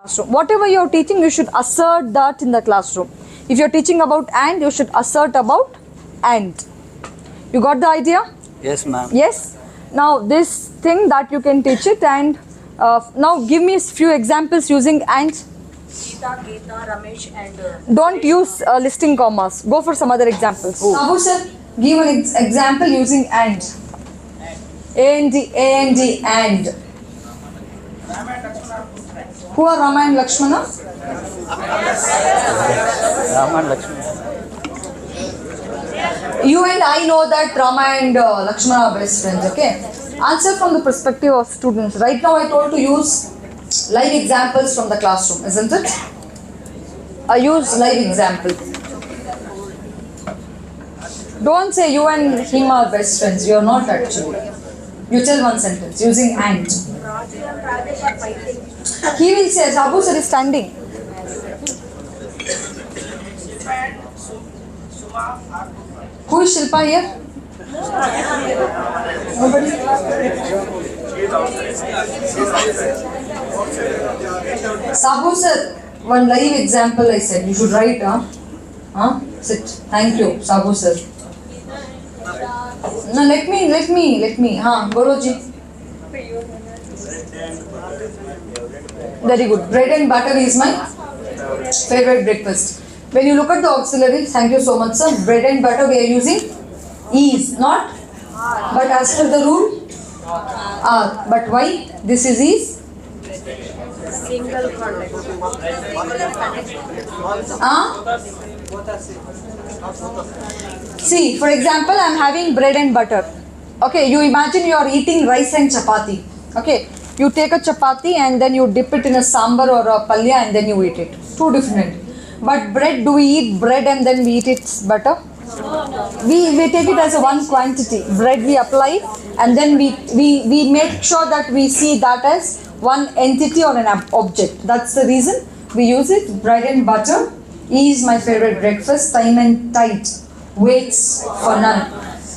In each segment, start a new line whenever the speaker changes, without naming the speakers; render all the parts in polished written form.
classroom. Whatever you are teaching, you should assert that in the classroom. If you are teaching about and, you should assert about and. You got the idea?
Yes, ma'am.
Yes. Now this thing that you can teach it, and now give me a few examples using and.
Geeta, Ramesh and
Don't use listing commas. Go for some other examples. Abu sir, give an example using and. And. Who are Rama and Lakshmana?
Rama and Lakshmana.
You and I know that Rama and Lakshmana are best friends, okay? Answer from the perspective of students. Right now I told to use live examples from the classroom, isn't it? I use live example. Don't say you and him are best friends. You are not actually. You tell one sentence using and. He will say, Abu sir is standing. Who is Shilpa here? Nobody? Sabu sir, one live example I said. You should write, huh? Sit. Thank you, Sabu sir. No, let me. Guruji. Very good. Bread and butter is my favorite breakfast. When you look at the auxiliary, thank you so much, sir. Bread and butter we are using is, not. But as per the rule, are. But why this is?
single context.
See, for example, I am having bread and butter. Okay, you imagine you are eating rice and chapati. Okay, you take a chapati and then you dip it in a sambar or a palya and then you eat it. Two different. But bread, do we eat bread and then we eat its butter? We take it as a one quantity. Bread we apply and then we make sure that we see that as one entity or an object. That's the reason we use it. Bread and butter is my favorite breakfast. Time and tide waits for none.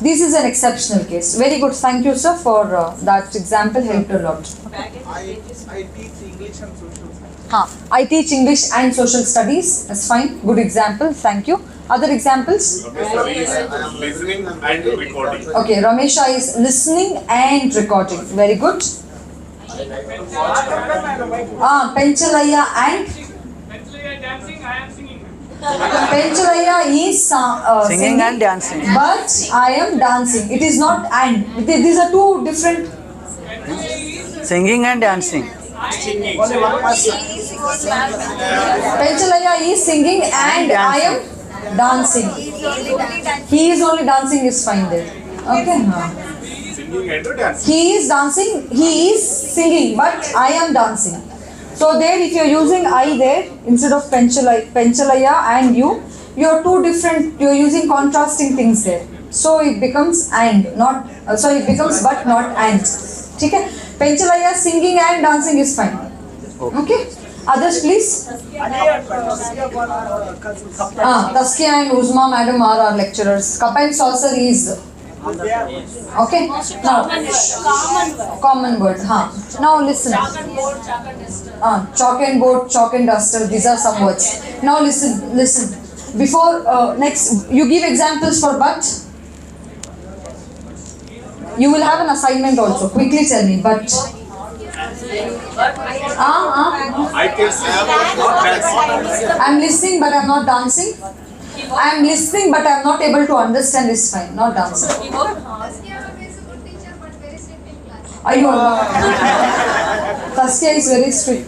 This is an exceptional case. Very good. Thank you, sir, for that example. Helped a lot.
I teach English and social studies.
I teach English and social studies. That's fine. Good example. Thank you. Other examples?
I am listening and recording.
Okay, Ramesha is listening and recording. Very good. Penchalaya and? Penchalaya is
Singing and dancing.
But I am dancing. It is not and. These are two different.
Singing and dancing.
Penchalaya is singing and I am dancing. He is only dancing is fine there. Okay.
Singing and dancing.
He is dancing, he is singing, but I am dancing. So there, if you are using I there instead of Penchalaya and you are two different, you are using contrasting things there. So it becomes and, not, it becomes but not and. Okay? Penchalaya singing and dancing is fine. Okay? Others please. Taskia and Uzma madam are our lecturers. Cup and saucer is. Okay? Now, common word. Now listen. Chalk and board, chalk and duster. These are some words. Now listen. Before next, you give examples for but. You will have an assignment also. Quickly tell me. But.
I can say I was not dancing.
I am listening but I am not dancing. I am listening but I am not able to understand is fine. Not dancing. Are you Taskia is very strict.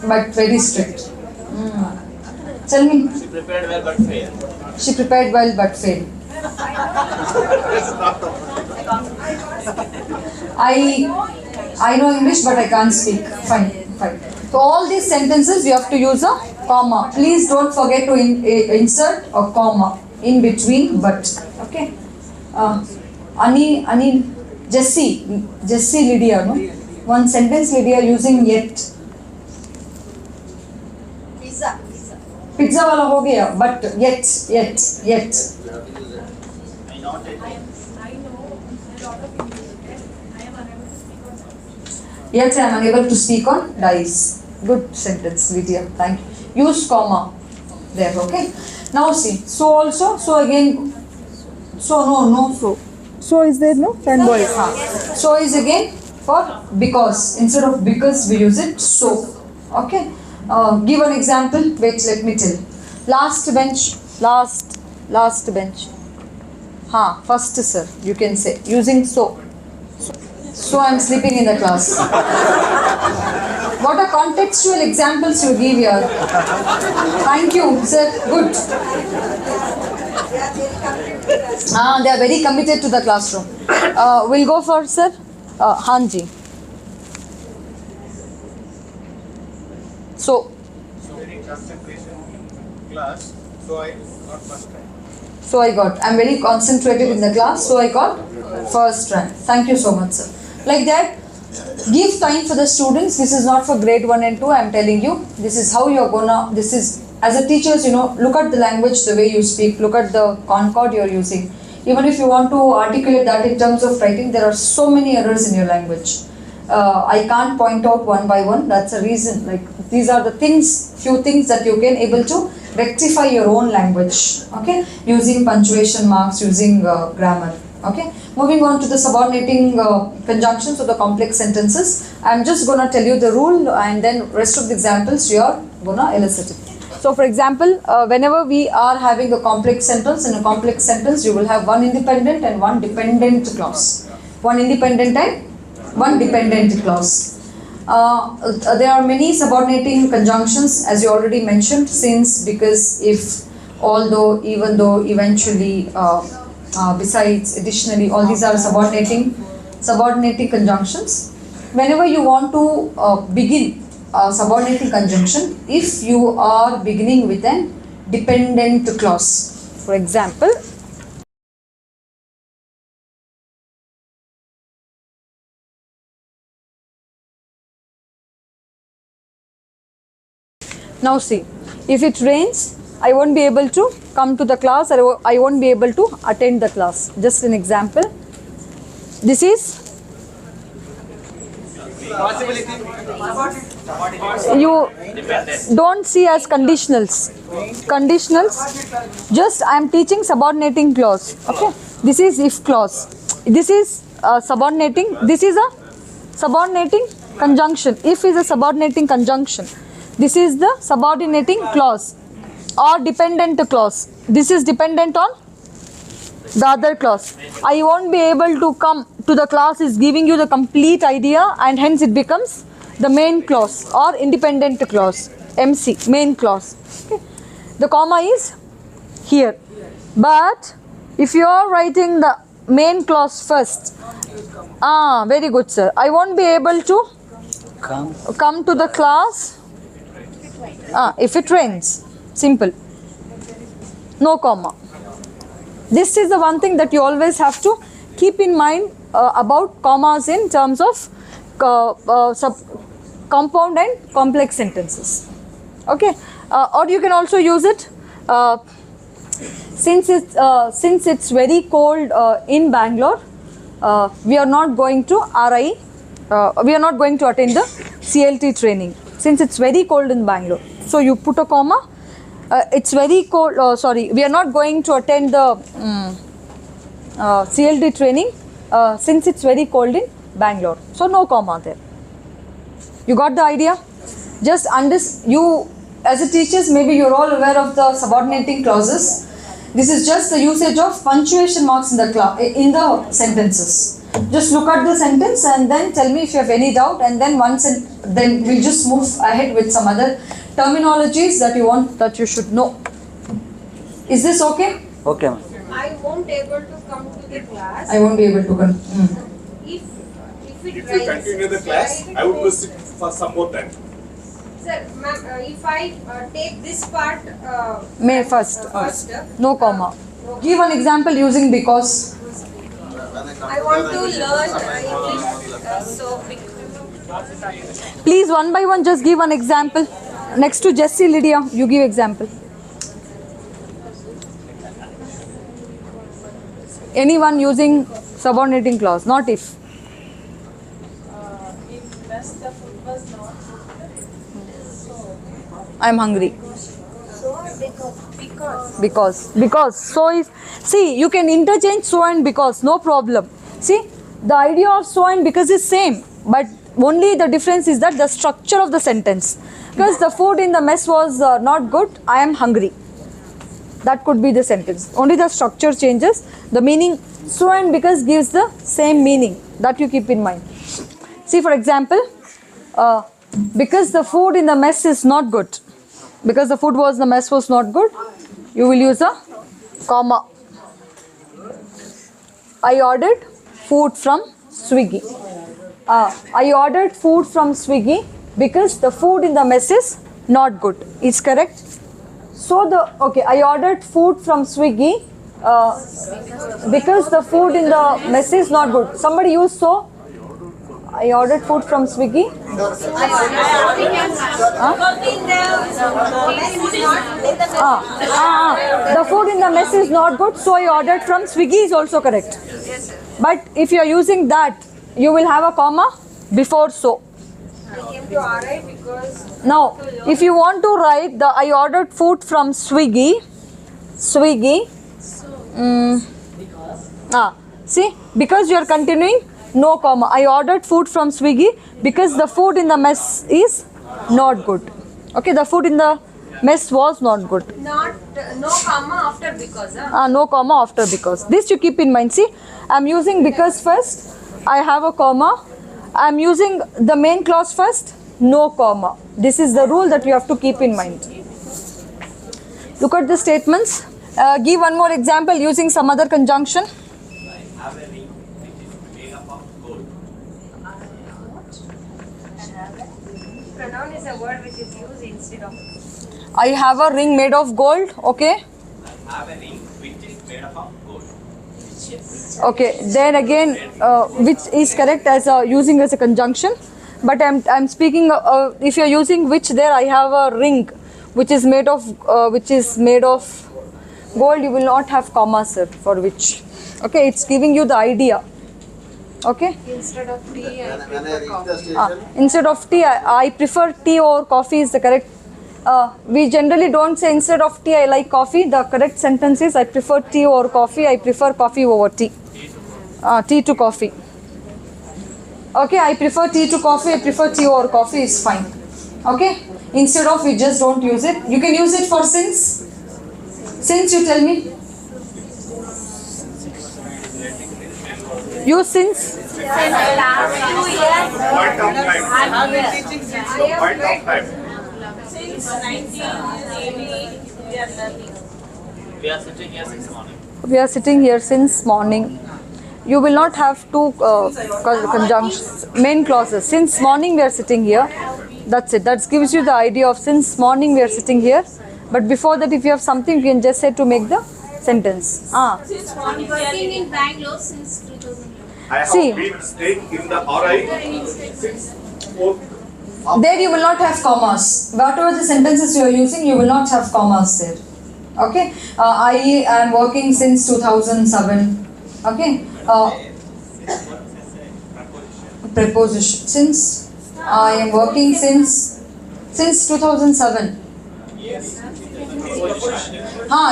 But very strict. Tell me.
She prepared well but failed.
She prepared well but failed. I know English but I can't speak. Fine. So all these sentences you have to use a comma. Please don't forget to insert a comma in between but. Okay. Ani, Jessie Lydia, no? One sentence Lydia using yet. Pizza वाला हो गया but yet. Yet I am unable to speak on dice. Good sentence, Lydia. Thank you. Use comma there, okay? Now see, so also, so again, so no, so. So is there no? And boys. So is again for because. Instead of because we use it so. Okay. Give an example. Wait, let me tell. Last bench. Last bench. First sir. You can say using so. So I am sleeping in the class. What are contextual examples you give here? Thank you, sir. Good. They are very committed to the classroom. We'll go for sir. Hanji. So.
Very concentration class, so I got first rank.
So I got. I'm very concentrated in the class, so I got first rank. Thank you so much, sir. Like that, give time for the students. This is not for grade 1 and 2. I'm telling you. This is how you're gonna. This is as a teachers. Look at the language, the way you speak. Look at the concord you're using. Even if you want to articulate that in terms of writing, there are so many errors in your language. I can't point out one by one. That's a reason. Like these are the things, few things that you can able to rectify your own language. Okay, using punctuation marks, using grammar. Okay, moving on to the subordinating conjunctions or the complex sentences. I'm just gonna tell you the rule, and then rest of the examples you are gonna elicit it. So, for example, whenever we are having a complex sentence, in a complex sentence, you will have one independent and one dependent clause. One independent and one dependent clause. There are many subordinating conjunctions, as you already mentioned, since, because, if, although, even though, eventually, besides, additionally, all these are subordinating conjunctions. Whenever you want to begin a subordinating conjunction, if you are beginning with an dependent clause, for example, now see, if it rains, I won't be able to come to the class, or I won't be able to attend the class. Just an example. This is, you don't see as conditionals. Just I am teaching subordinating clause. Okay. This is if clause. This is subordinating. This is a subordinating conjunction. If is a subordinating conjunction. This is the subordinating clause or dependent clause. This is dependent on the other clause. I won't be able to come to the class is giving you the complete idea, and hence it becomes the main clause or independent clause. MC, main clause. Okay. The comma is here. But if you are writing the main clause first, very good sir, I won't be able to come to the class if it rains. Simple. No comma. This is the one thing that you always have to keep in mind about commas in terms of compound and complex sentences. Okay, or you can also use it since it's very cold in Bangalore. We are not going to we are not going to attend the CLT training since it's very cold in Bangalore. So you put a comma. It's very cold. We are not going to attend the CLT training since it's very cold in Bangalore. So no comma there. You got the idea? Just you as a teachers, maybe you're all aware of the subordinating clauses. This is just the usage of punctuation marks in the sentences. Just look at the sentence and then tell me if you have any doubt, and then then we'll just move ahead with some other terminologies that you should know. Is this okay?
Okay, ma'am.
I won't able to come to the class.
I won't be able to come.
If it
If you
rains,
continue the class, I would proceed for some more time.
Sir, ma'am, if I take this part
May first. No comma. Give an example using because.
I want to learn English,
Please, one by one, just give an example. Next to Jessie, Lydia, you give example. Anyone using subordinating clause, not if.
if the food was not
I am hungry. Because so is, see, you can interchange so and because, no problem. See, the idea of so and because is same, but only the difference is that the structure of the sentence. Because the food in the mess was not good, I am hungry. That could be the sentence. Only the structure changes. The meaning so and because gives the same meaning. That you keep in mind. See, for example, because the food in the mess is not good. Because the food was the mess was not good, you will use a comma. I ordered food from Swiggy. I ordered food from Swiggy because the food in the mess is not good. Is correct? So I ordered food from Swiggy because the food in the mess is not good. Somebody use so. I ordered food from Swiggy. The food in the mess is not good, so I ordered from Swiggy is also correct. But if you are using that, you will have a comma before so.
I came to RI because.
Now, if you want to write the I ordered food from Swiggy. See, because you are continuing, no comma. I ordered food from Swiggy because the food in the mess is not good. Okay, the food in the mess was not good.
No comma after because.
No comma after because. This you keep in mind. See, I am using because first. I have a comma. I am using the main clause first. No comma. This is the rule that you have to keep in mind. Look at the statements. Give one more example using some other conjunction.
Pronoun is a word which is used instead of.
I have a ring made of gold. Okay.
I have a ring which is made up of gold.
Okay. Then again, which is correct as using as a conjunction. But I'm speaking. If you're using which, there I have a ring, which is made of gold. You will not have comma, sir, for which. Okay. It's giving you the idea. Okay.
Instead of tea, I prefer coffee.
Instead of tea, I prefer tea over coffee is the correct. We generally don't say instead of tea I like coffee. The correct sentence is I prefer tea over coffee. I prefer coffee over tea. Tea to coffee. Okay, I prefer tea to coffee. I prefer tea over coffee is fine. Okay. Instead of, we just don't use it. You can use it for since. Since, you tell me. Use since.
Point of time.
Since 1980, we are learning. We are sitting here since morning.
We are sitting here since morning. You will not have two conjunctions, main clauses. Since morning we are sitting here. That's it. That gives you the idea of since morning we are sitting here. But before that, if you have something, you can just say to make the sentence.
Since morning we are
Working in Bangalore since 2011.
I have
See.
been staying in the RI since 4th.
There you will not have commas. Whatever the sentences you are using, you will not have commas there. Okay. I am working since 2007. Okay. Preposition. Since I am working since 2007.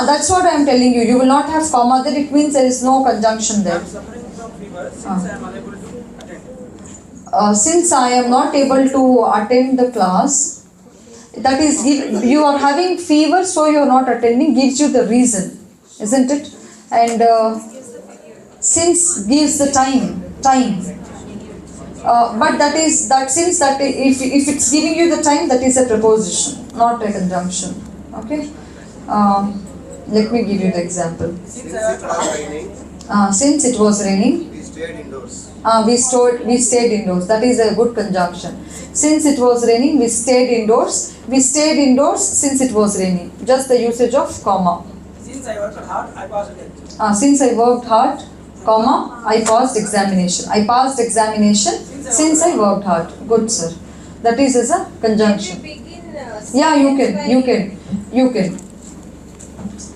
That's what I am telling you. You will not have comma there. It means there is no conjunction there. Since I am not able to attend the class, that is, you are having fever, so you are not attending, gives you the reason, isn't it? And since gives the time. But since if it's giving you the time, that is a preposition, not a conjunction. Okay. Let me give you the example. Since it was raining,
We stayed indoors.
we stayed indoors. That is a good conjunction. Since it was raining, we stayed indoors. We stayed indoors since it was raining. Just the usage of comma.
Since I worked hard, I passed it.
Since I worked hard, comma, I passed examination. I passed examination since I worked hard. Good, sir. That is as a conjunction. Yeah, you can.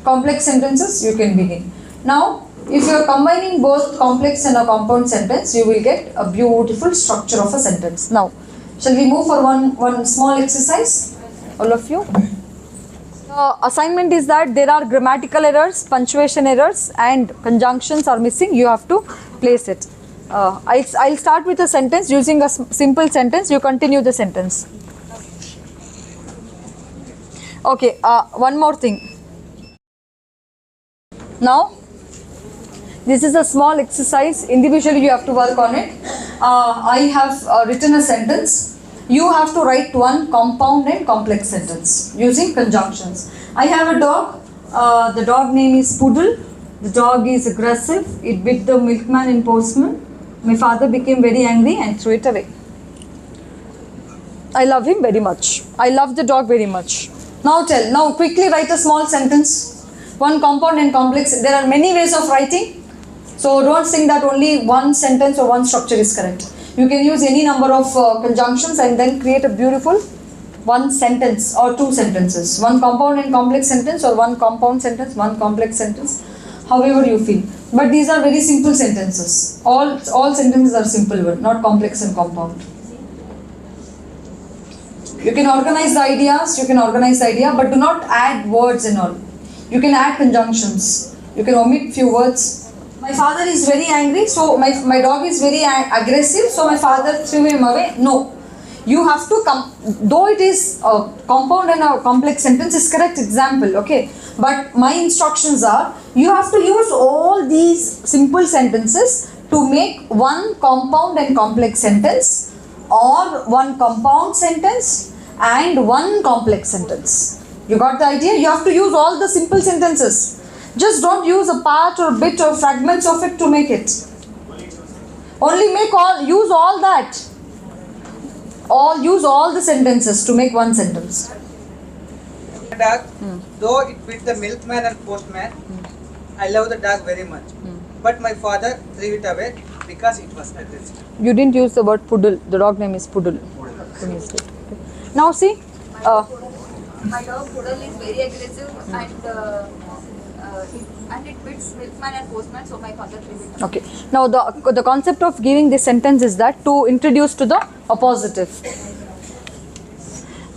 Complex sentences, you can begin. Now, if you are combining both complex and a compound sentence, you will get a beautiful structure of a sentence. Now, shall we move for one small exercise? all of you. The assignment is that there are grammatical errors, punctuation errors, and conjunctions are missing. You have to place it. I'll start with a sentence using a simple sentence. You continue the sentence. Okay, one more thing. Now, this is a small exercise. Individually, you have to work on it. I have written a sentence. You have to write one compound and complex sentence using conjunctions. I have a dog. The dog name is Poodle. The dog is aggressive. It bit the milkman and postman. My father became very angry and threw it away. I love him very much. I love the dog very much. Now quickly write a small sentence. One compound and complex. There are many ways of writing. So don't think that only one sentence or one structure is correct. You can use any number of conjunctions and then create a beautiful one sentence or two sentences. One compound and complex sentence or one compound sentence, one complex sentence, however you feel. But these are very simple sentences. All sentences are simple, not complex and compound. You can organize the idea, but do not add words and all. You can add conjunctions. You can omit few words. My father is very angry, so my dog is very aggressive, so my father threw him away. No. You have to though it is a compound and a complex sentence is correct example, okay. But my instructions are, you have to use all these simple sentences to make one compound and complex sentence or one compound sentence and one complex sentence. You got the idea? You have to use all the simple sentences. Just don't use a part or bit or fragments of it to make it. Only use all that. Use all the sentences to make one sentence.
The dog, though it bit the milkman and postman, I love the dog very much. But my father threw it away because it was aggressive.
You didn't use the word Poodle. The dog name is Poodle. Now see.
My dog Poodle is very aggressive and it bits milkman and postman, so my father threw it.
Okay. Now the concept of giving this sentence is that to introduce to the appositive.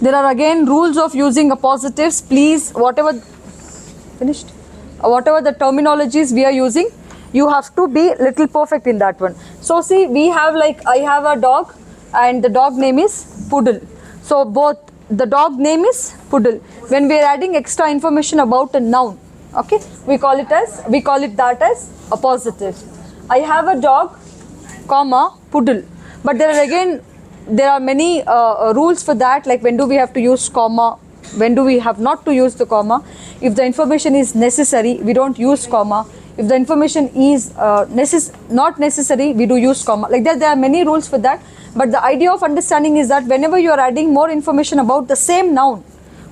There are again rules of using appositives. Please, whatever the terminologies we are using, you have to be little perfect in that one. So see, we have I have a dog and the dog name is Poodle. So both the dog name is Poodle. When we are adding extra information about a noun, okay, we call it that as appositive. I have a dog, comma, Poodle. But there are many rules for that, like when do we have to use comma, when do we have not to use the comma. If the information is necessary, we don't use comma. If the information is not necessary, we do use comma. Like that, there are many rules for that. But the idea of understanding is that whenever you are adding more information about the same noun,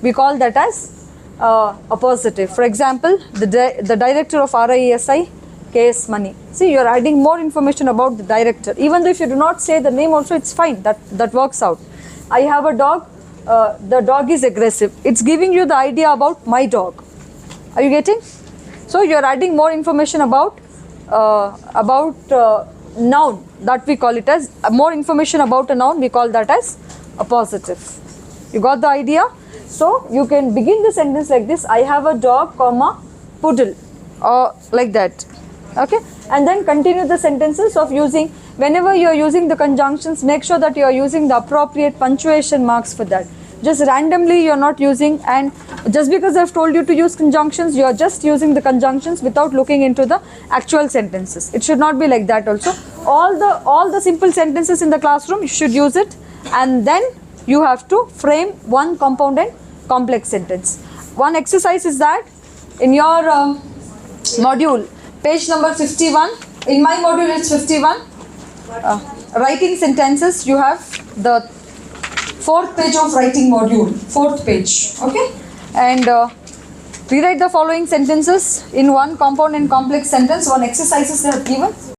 we call that as appositive. For example, the director of RIESI, KS Money. See, you are adding more information about the director. Even though if you do not say the name also, it's fine. That works out. I have a dog. The dog is aggressive. It's giving you the idea about my dog. Are you getting? So you are adding more information about noun. That we call it as more information about a noun. We call that as appositive. You got the idea? So you can begin the sentence like this: I have a dog, comma, Poodle, or like that. Okay, and then continue the sentences of using. Whenever you are using the conjunctions, make sure that you are using the appropriate punctuation marks for that. Just randomly you are not using, and just because I have told you to use conjunctions, you are just using the conjunctions without looking into the actual sentences. It should not be like that also. All the simple sentences in the classroom, you should use it, and then you have to frame one compound and complex sentence. One exercise is that in your module, page number 51, in my module it's 51, writing sentences, you have the 4th page of writing module, 4th page, okay, and rewrite the following sentences in one compound and complex sentence. One exercises they have given.